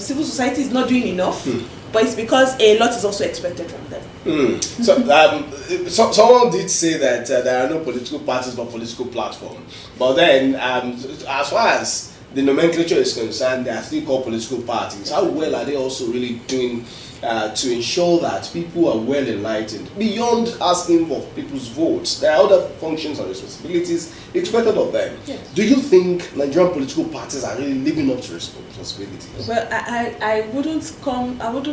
civil society is not doing enough, but it's because a lot is also expected from them. So someone did say that there are no political parties but political platforms. But then, as far as the nomenclature is concerned, they are still called political parties. How well are they also really doing to ensure that people are well enlightened? Beyond asking for people's votes, there are other functions and responsibilities expected of them. Yes. Do you think Nigerian political parties are really living up to responsibilities? Well, I wouldn't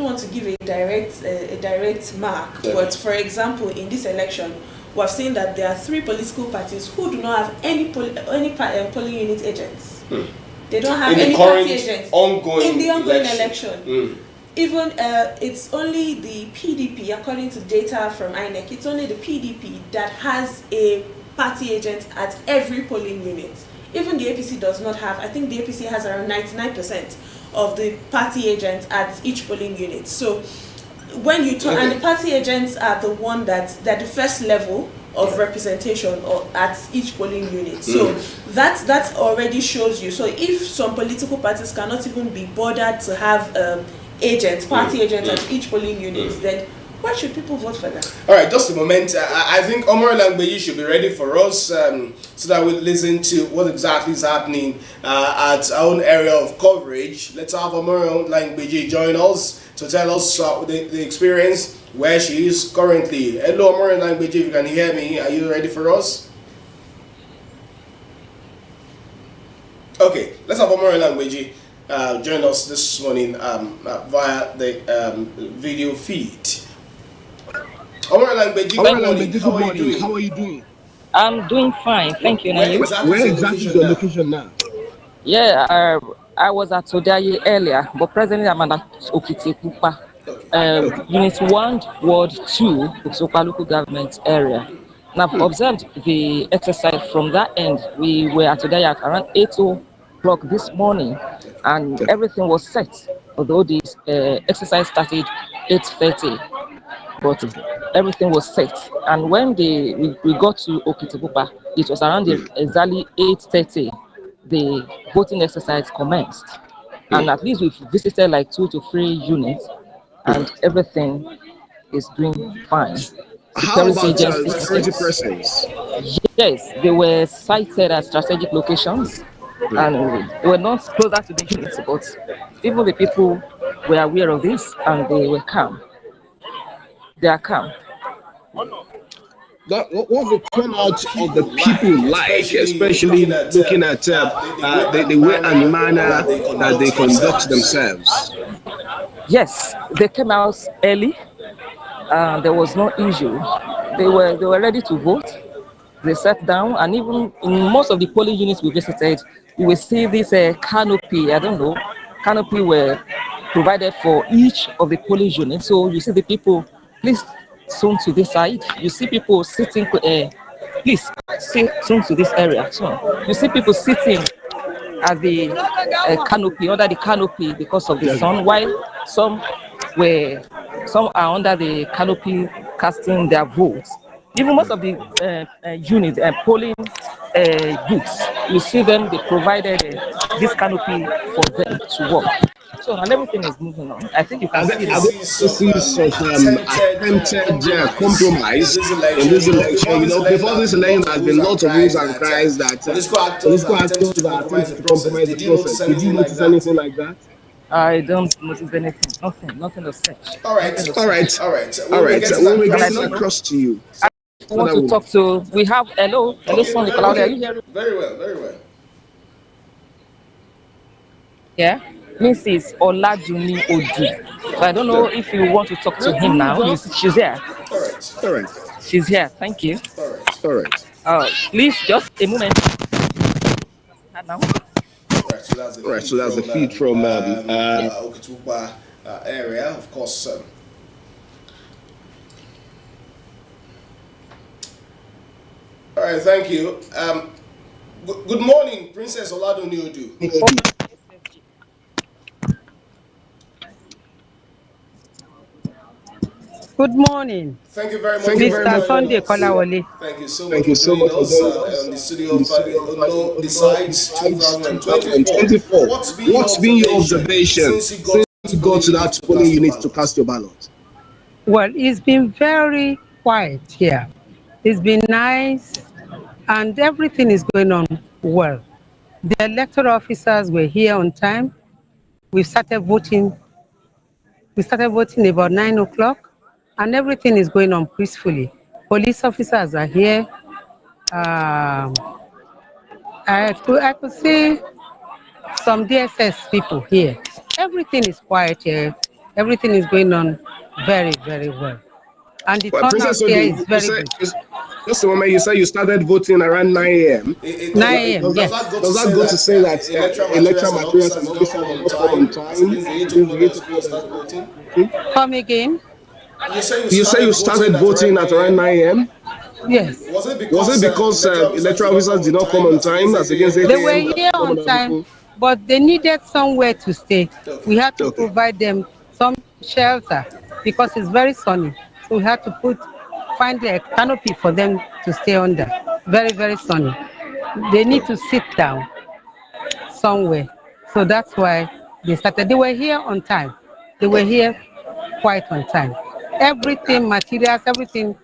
want to give a direct mark, but for example, in this election, we have seen that there are 3 political parties who do not have any polling unit agents. They don't have any party agents in the ongoing election. Even it's only the PDP, according to data from INEC, it's only the PDP that has a party agents at every polling unit. Even the APC does not have, I think the APC has around 99% of the party agents at each polling unit. So when you talk, and the party agents are the one they're the first level of representation or at each polling unit. So that already shows you. So if some political parties cannot even be bothered to have party agents at each polling unit, then why should people vote for that? All right, just a moment. I think Omar Langbeyi should be ready for us so that we'll listen to what exactly is happening at our own area of coverage. Let's have Omar Langbeyi join us to tell us the experience where she is currently. Hello, Omar Langbeyi, if you can hear me, are you ready for us? Okay, let's have Omar Langbeyi join us this morning via the video feed. Omar Langbeyi, good morning. How are you doing? I'm doing fine, thank you. Where exactly is your location now? Yeah, I was at Odaye earlier, but presently I'm at Okitipupa, Unit 1, Ward 2, Okitipupa local government area. And I've observed the exercise from that end. We were at Odaye at around 8 o'clock this morning, and everything was set, although the exercise started 8:30. But everything was set, and when we got to Okitipupa, it was around exactly 8:30. The voting exercise commenced, and at least we've visited like 2 to 3 units, and everything is doing fine. How about security persons? Yes, they were sited at strategic locations, and they were not closer to the units, but even the people were aware of this, and they were calm. They are calm. What was the turnout of the people like, especially looking at the way and manner that they conduct themselves? Yes, they came out early. There was no issue. They were ready to vote. They sat down, and even in most of the polling units we visited, you will see this canopy. I don't know, canopy were provided for each of the polling units. So you see the people. Please zoom to this side. You see people sitting. Please zoom to this area. So you see people sitting at the canopy, under the canopy because of the sun, while some are under the canopy casting their votes. Even most of the units polling booths, you see them. They provided this canopy for them to work. So and everything is moving on. I think you can see attempted compromise in this election. You know, before this election, there has been lots of rules and cries that political actors are attempting to compromise the process. Did you notice anything like that? I don't notice anything. Nothing of such. All right. When we get across to you. I want to talk to. We have hello, Sonny Nicolau. Are you hearing? Very well. Yeah. Mrs. Oladuni Odu. So I don't know if you want to talk to him now. She's here. All right. She's here. Thank you. All right. Please, just a moment. Now. So that's the feed from Okitipupa area, of course. All right, thank you. Good morning, Princess Oladuni Odu. Good morning. Thank you very much. Mr. Sunday Kolawole. Thank you so much for joining us on the studio of Ondo Decides 2024. What's been your observation since you got to that polling unit to cast your ballot? Well, it's been very quiet here. It's been nice, and everything is going on well. The electoral officers were here on time. We started voting about 9 o'clock. And everything is going on peacefully. Police officers are here. I could see some DSS people here. Everything is quiet here. Everything is going on very, very well. And the turnout here is very good. Just a moment, you said you started voting around 9 a.m. 9 a.m., yes. Does that go to say that electoral materials and officers are not on time? Come again? You say you started voting at around 9 a.m.? Yes. Was it because electoral officers did not come on time as against 8 They were a.m. here on time, but they needed somewhere to stay. We had to provide them some shelter because it's very sunny. So we had to find a canopy for them to stay under. Very, very sunny. They need to sit down somewhere. So that's why they started. They were here on time. They were here quite on time. Everything, materials, everything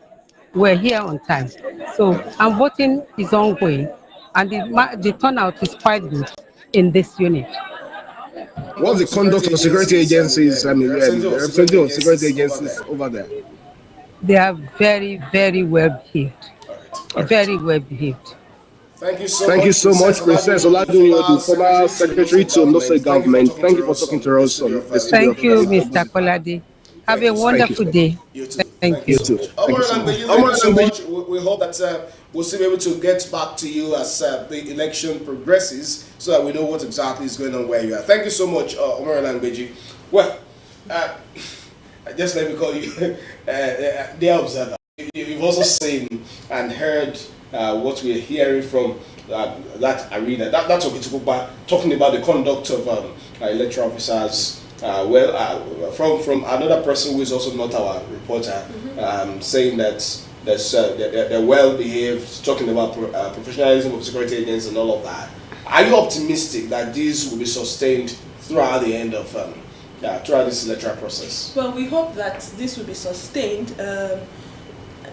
were here on time. So, and voting is ongoing, and the turnout is quite good in this unit. What's the conduct of security agencies? I mean, representative of security agencies over there. They are very, very well behaved. Very well behaved. Thank you so much, Princess Oladunyodu, former Secretary to Ondo State Government. Thank you for talking to us on the studio. Thank you, Mr. Kolade. Have a wonderful day. You too. Thank you. You too. Thank you so much. We hope that we'll still be able to get back to you as the election progresses so that we know what exactly is going on where you are. Thank you so much, Omar Langbeji. Well, just let me call you the observer. You've also seen and heard what we're hearing from that arena. That's what we're talking about the conduct of electoral officers. From another person who is also not our reporter, saying that they're well behaved, talking about professionalism of security agents and all of that. Are you optimistic that this will be sustained throughout the end of throughout this electoral process? Well, we hope that this will be sustained.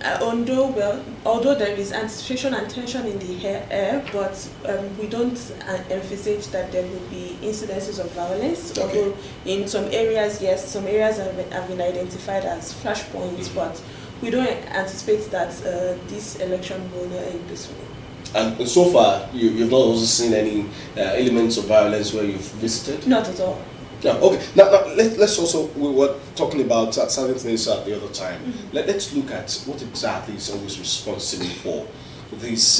Although there is anticipation and tension in the air, but we don't envisage that there will be incidences of violence. Okay. Although in some areas, yes, some areas have been identified as flashpoints, but we don't anticipate that this election will not end peacefully. And so far, you've not also seen any elements of violence where you've visited? Not at all. Yeah, okay. Now let's also, we were talking about certain things the other time. Let's look at what exactly is always responsible for these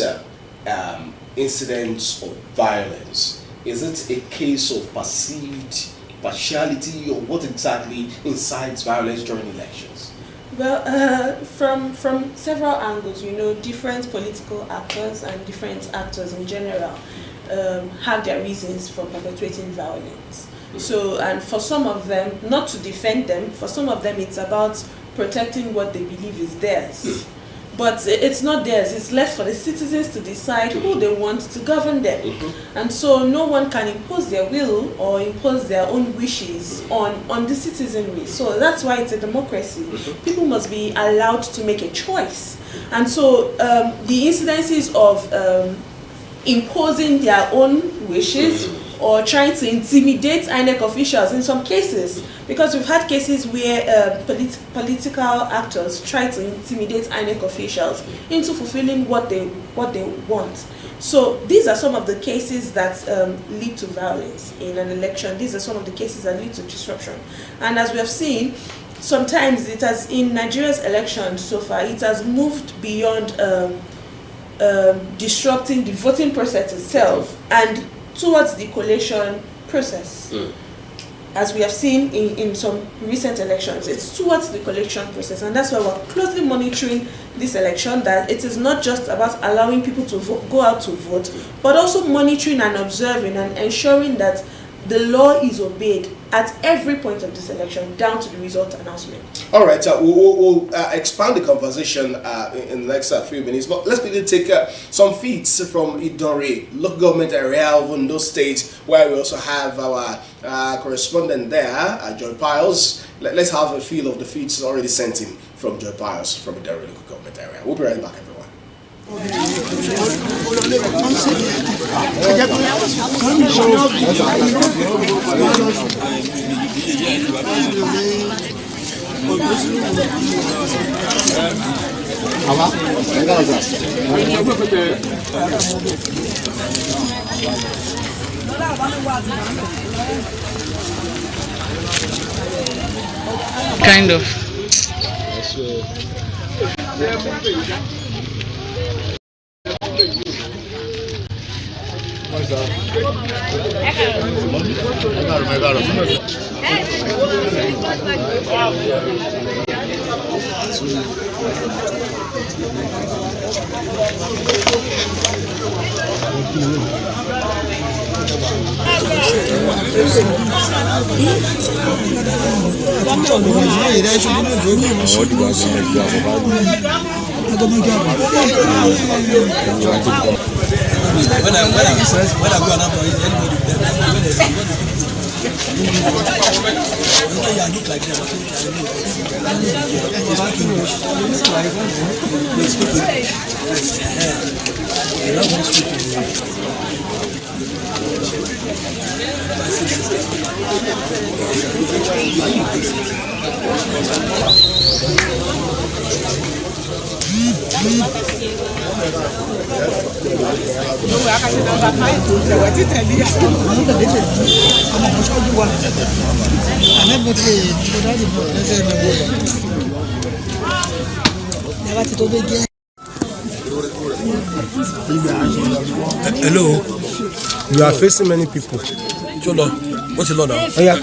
incidents of violence. Is it a case of perceived partiality, or what exactly incites violence during elections? Well, from several angles, different political actors and different actors in general have their reasons for perpetuating violence. So, and for some of them, not to defend them, for some of them it's about protecting what they believe is theirs. But it's not theirs, it's left for the citizens to decide who they want to govern them. And so no one can impose their will or impose their own wishes on the citizenry. So that's why it's a democracy. People must be allowed to make a choice. And so the incidences of imposing their own wishes or trying to intimidate INEC officials in some cases, because we've had cases where political actors try to intimidate INEC officials into fulfilling what they want. So these are some of the cases that lead to violence in an election. These are some of the cases that lead to disruption. And as we have seen, sometimes it has, in Nigeria's election so far, it has moved beyond disrupting the voting process itself and towards the collation process. As we have seen in some recent elections, it's towards the collection process, and that's why we're closely monitoring this election, that it is not just about allowing people to go out to vote, but also monitoring and observing and ensuring that the law is obeyed at every point of this election, down to the result announcement. All right, we'll expand the conversation in the next few minutes, but let's quickly take some feeds from Idore, local government area of Ondo State, where we also have our correspondent there, Joy Piles. Let's have a feel of the feeds already sent in from Joy Piles from Idore local government area. We'll be right back, everyone. Kind of. Hello. You are facing many people. What's the law now? Oh, yeah.